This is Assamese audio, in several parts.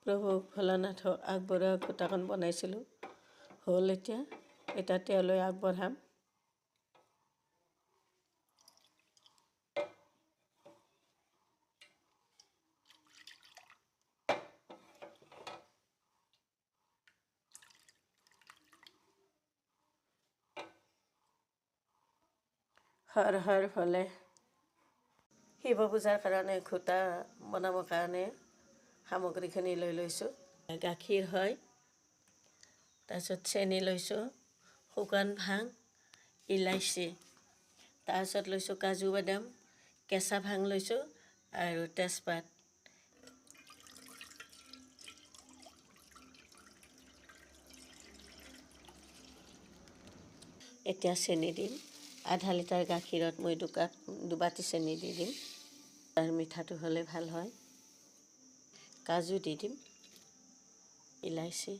প্ৰভু ভোলানাথক আগবঢ়োৱা ঘোটাখন বনাইছিলোঁ হ'ল এতিয়া তেওঁলৈ আগবঢ়াম। হৰ হৰ ভোলে। শিৱ পূজাৰ কাৰণে ঘোটা বনাবৰ কাৰণে সামগ্ৰীখিনি লৈ লৈছোঁ। গাখীৰ হয়, তাৰপিছত চেনি লৈছোঁ, শুকান ভাং, ইলাইচি, তাৰপিছত লৈছোঁ কাজু বাদাম, কেঁচা ভাং লৈছোঁ আৰু তেজপাত। এতিয়া চেনি দিম। আধা লিটাৰ গাখীৰত মই দুবাটি চেনি দি দিম। তাৰ মিঠাটো হ'লে ভাল হয়। কাজু দি দিম, ইলাইচি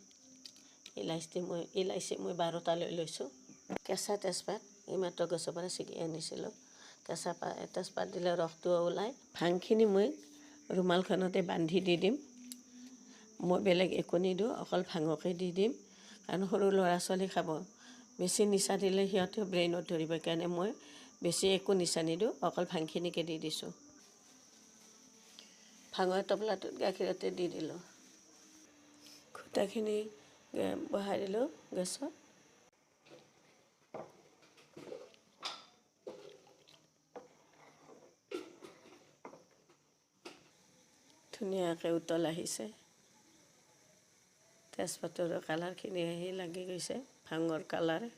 মই 12টা লৈ লৈছোঁ। কেঁচা তেজপাত এইমাত্ৰ গছৰ পৰা ছিঙি আনিছিলোঁ। কেঁচা তেজপাত দিলে ৰসটো ওলায়। ভাংখিনি মই ৰুমালখনতে বান্ধি দি দিম। মই বেলেগ একো নিদিওঁ, অকল ভাঙকে দি দিম, কাৰণ সৰু ল'ৰা ছোৱালী খাব। বেছি নিচা দিলে সিহঁতে ব্ৰেইনত ধৰিব, সেইকাৰণে মই বেছি একো নিচা নিদিওঁ, অকল ভাংখিনিকে দি দিছোঁ। ভাঙৰ টোপলাটোত গাখীৰতে দি দিলোঁ। ঘোটাখিনি বহাই দিলোঁ গেছত। ধুনীয়াকৈ উতল আহিছে। তেজপাতৰ কালাৰখিনি আহি লাগি গৈছে, ভাঙৰ কালাৰ।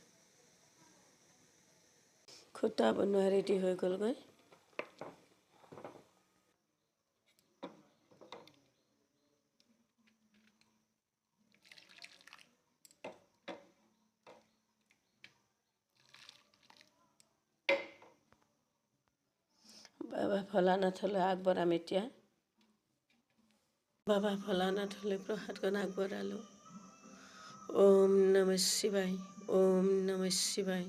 ঘোটা বনোৱা ৰেডি হৈ গ'লগৈ। বাবা ভোলানাথলৈ আগবঢ়াম এতিয়া। বাবা ভোলানাথলৈ প্ৰসাদখন আগবঢ়ালোঁ। ওম নমঃ শিৱায়, ওম নমঃ শিৱায়।